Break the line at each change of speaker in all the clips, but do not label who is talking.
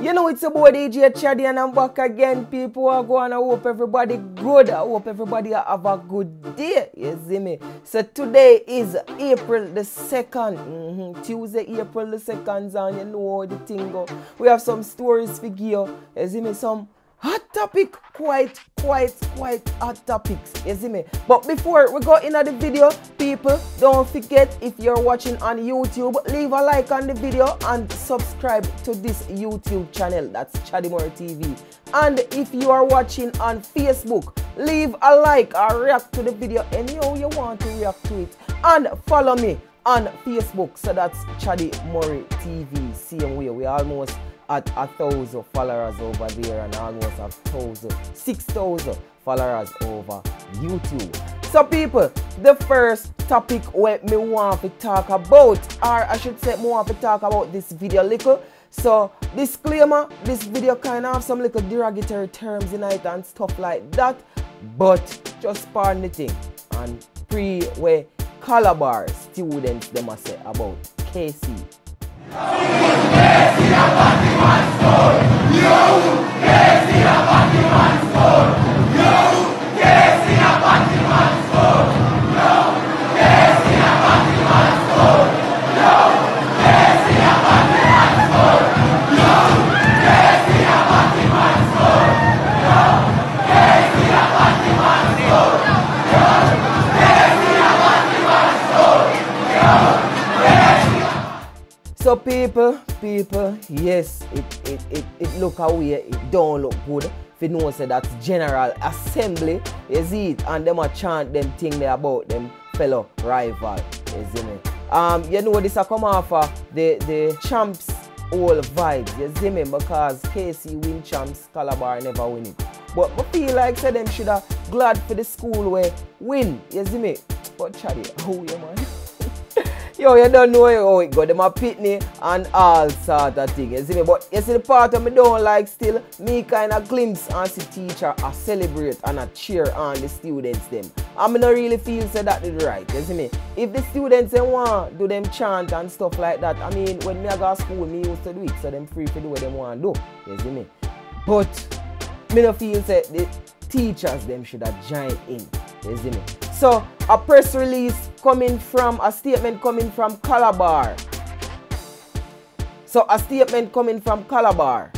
You know it's about DJ Chaddy and I'm back again. People are going. I hope everybody good. I hope everybody have a good day. You see me? So today is April the 2nd. Tuesday, April the 2nd. And you know how the thing go. We have some stories for you. You see me? Some hot topic. Quite hot topics. You see me? But before we go into the video, people, don't forget, if you're watching on YouTube, leave a like on the video and subscribe to this YouTube channel. That's Charitable TV. And if you are watching on Facebook, leave a like or react to the video anyhow you want to react to it. And follow me on Facebook. So that's Chaddy Murray TV. Same way, we almost at 1,000 followers over there and almost have 6,000 followers over YouTube. So people, the first topic where me want to talk about, or I should say more want to talk about this video little. So disclaimer, this video kind of have some little derogatory terms in it and stuff like that, but just pardon the thing and pre where Calabar students them must say about KC. So people, yes, it look away, it don't look good. If you know say that's General Assembly, you see it, and them a chant them thing there about them fellow rival, you see me. You know this a come off the champs all vibes, you see me, because KC win champs, Calabar never win it. But I feel like say them should have glad for the school where win, you see me. But Chaddy, how you man? Yo, you don't know how it go. Them a pitney and all sort of thing. You see me? But you see the part of me don't like still, me kind of glimpse and see teacher a celebrate and a cheer on the students them. And me not really feel say that is right. You see me? If the students they want do them chant and stuff like that, I mean when me I go to school, me used to do it, so them free to do what them want to do. You see me? But me not feel say the teachers them should have joined in. You see me? So a press release coming from, a statement coming from Calabar. So a statement coming from Calabar,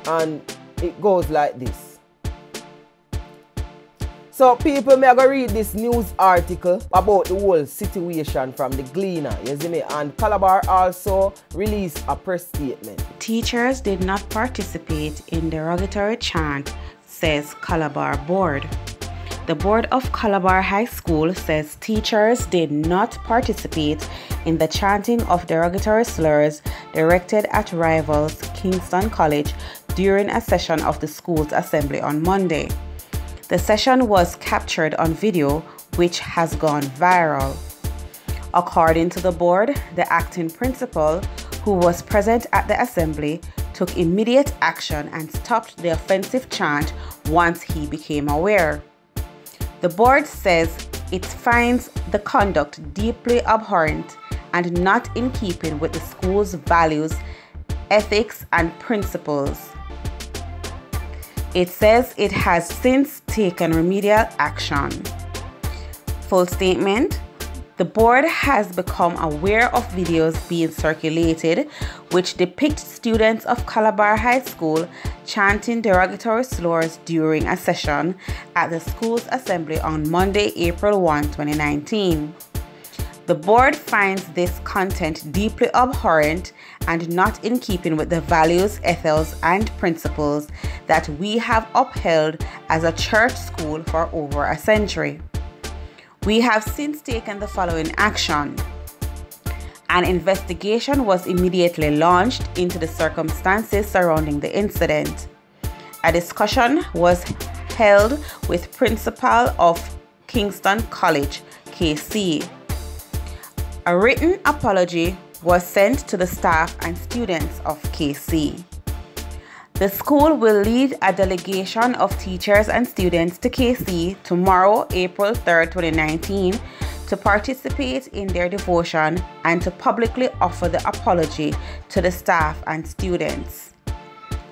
and it goes like this. So people, may I go read this news article about the whole situation from the Gleaner, you see me? And Calabar also released a press statement.
Teachers did not participate in derogatory chant, says Calabar board. The board of Calabar High School says teachers did not participate in the chanting of derogatory slurs directed at rivals Kingston College during a session of the school's assembly on Monday. The session was captured on video, which has gone viral. According to the board, the acting principal, who was present at the assembly, took immediate action and stopped the offensive chant once he became aware. The board says it finds the conduct deeply abhorrent and not in keeping with the school's values, ethics, and principles. It says it has since taken remedial action. Full statement. The board has become aware of videos being circulated which depict students of Calabar High School chanting derogatory slurs during a session at the school's assembly on Monday, April 1, 2019. The board finds this content deeply abhorrent and not in keeping with the values, ethics, and principles that we have upheld as a church school for over a century. We have since taken the following action. An investigation was immediately launched into the circumstances surrounding the incident. A discussion was held with principal of Kingston College, KC. A written apology was sent to the staff and students of KC. The school will lead a delegation of teachers and students to KC tomorrow, April 3rd, 2019, to participate in their devotion and to publicly offer the apology to the staff and students.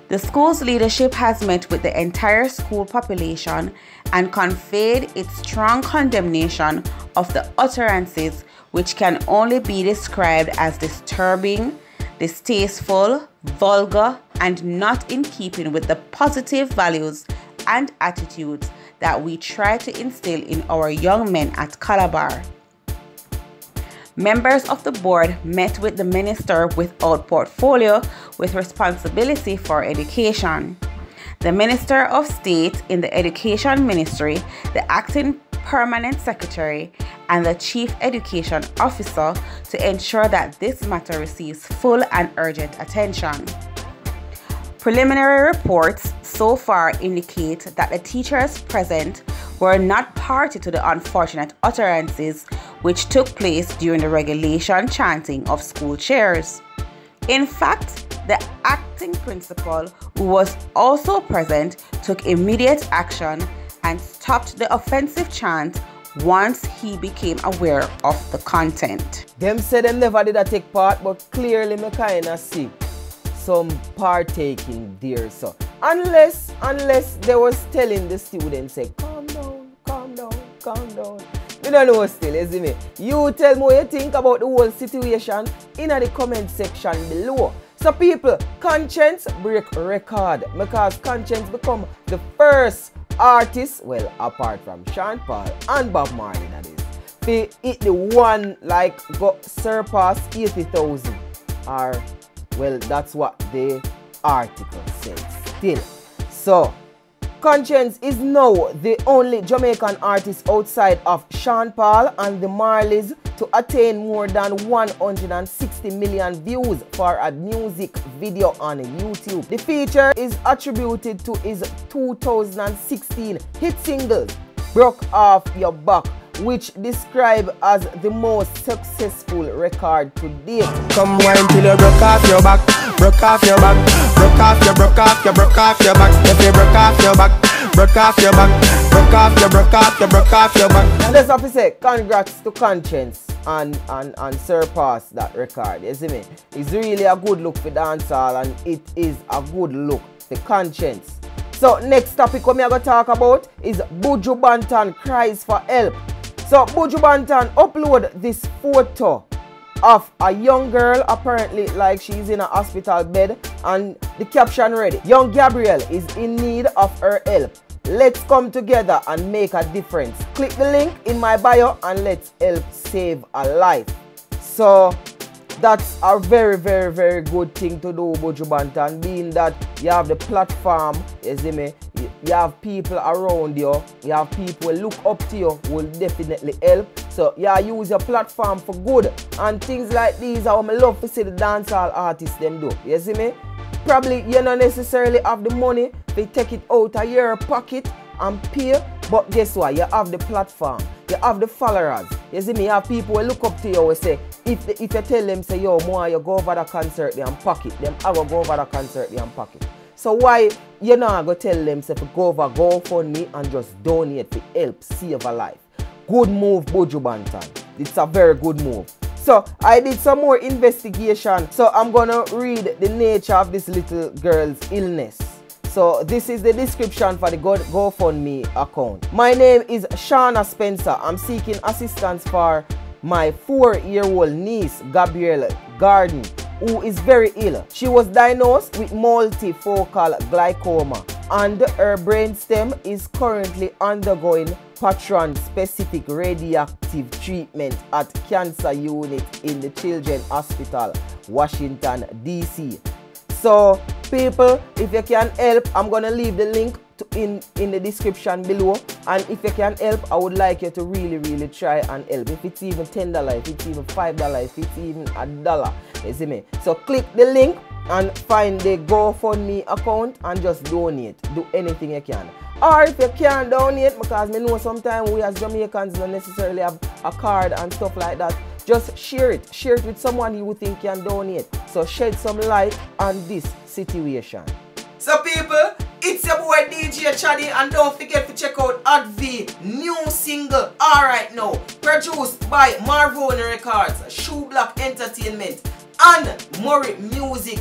The school's leadership has met with the entire school population and conveyed its strong condemnation of the utterances, which can only be described as disturbing, distasteful, vulgar, and not in keeping with the positive values and attitudes that we try to instill in our young men at Calabar. Members of the board met with the minister without portfolio with responsibility for education. The Minister of State in the Education Ministry, the Acting Permanent Secretary, and the Chief Education Officer to ensure that this matter receives full and urgent attention. Preliminary reports so far indicate that the teachers present were not party to the unfortunate utterances which took place during the regulation chanting of school chairs. In fact, the acting principal, who was also present, took immediate action and stopped the offensive chant once he became aware of the content.
Them say them never did take part, but clearly me kinda see some partaking there. So unless they was telling the students, say, calm down, calm down, calm down. You don't know still, isn't me? You tell me what you think about the whole situation in the comment section below. So people, Conscience break record because Conscience become the first artist, well, apart from Sean Paul and Bob Marley, that is, they hit the one like go surpass 80,000, or well, that's what the article says still. So Conscience is now the only Jamaican artist outside of Sean Paul and the Marleys to attain more than 160 million views for a music video on YouTube. The feature is attributed to his 2016 hit single, Broke Off Your Back, which described as the most successful record to date.
Come wine till you broke off your back, broke off your back, broke off your, broke off your, broke off your back. If you broke off your back, broke off your back, broke off your, broke off your, broke off your back.
And let's have to say congrats to Conscience and surpass that record. You see me? It's really a good look for dancehall, and it is a good look for Conscience. So next topic we are going to talk about is Buju Banton cries for help. So Buju Banton upload this photo of a young girl, apparently like she's in a hospital bed, and the caption read, "Young Gabrielle is in need of her help. Let's come together and make a difference. Click the link in my bio and let's help save a life." So that's a very, very, very good thing to do, Buju Banton, being that you have the platform, you see me, you have people around you, you have people who look up to you, will definitely help. So yeah, use your platform for good, and things like these are what I love to see the dancehall artists them do, you see me. Probably you don't necessarily have the money to take it out of your pocket and pay, but guess what, you have the platform, you have the followers, you see me, you have people who look up to you and say, if you tell them, say, yo, more you go over the concert and pocket, them I will go over the concert and pocket. So why you not go tell them, say, to go over GoFundMe and just donate to help save a life? Good move, Buju Banton. It's a very good move. So I did some more investigation. So I'm gonna read the nature of this little girl's illness. So this is the description for the GoFundMe account. My name is Shauna Spencer. I'm seeking assistance for my 4-year-old niece, Gabrielle Gordon, who is very ill. She was diagnosed with multifocal glaucoma, and her brainstem is currently undergoing patron-specific radioactive treatment at Cancer Unit in the Children's Hospital, Washington, D.C. So, people, if you can help, I'm going to leave the link in the description below. And if you can help, I would like you to really, really try and help. If it's even $10, if it's even $5, if it's even $1, you see me? So, click the link and find the GoFundMe account and just donate. Do anything you can. Or if you can't donate, because I know sometimes we as Jamaicans don't necessarily have a card and stuff like that, just share it. Share it with someone you think can donate. So shed some light on this situation. So people, it's your boy DJ Chaddy, and don't forget to check out Adv new single Alright Now, produced by Marvoni Records, Shoe Block Entertainment, and Murray Music.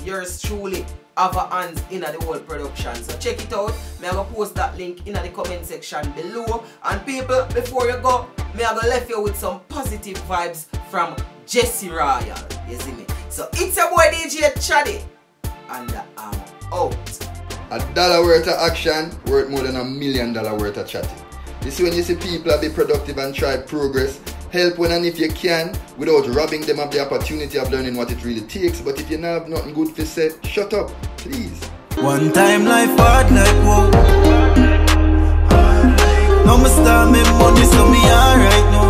Yours truly. have a hands in the whole production. So check it out. Me I go post that link in the comment section below. And people, before you go, me I go left you with some positive vibes from Jesse Royal. You see me? So it's your boy DJ Chaddy, and I'm out.
$1 worth of action worth more than $1 million worth of chatting. This is when you see people be productive and try progress. Help when and if you can, without robbing them of the opportunity of learning what it really takes. But if you don't have nothing good to say, shut up, please.
One time life hard like whoa. No me start me money so me alright now.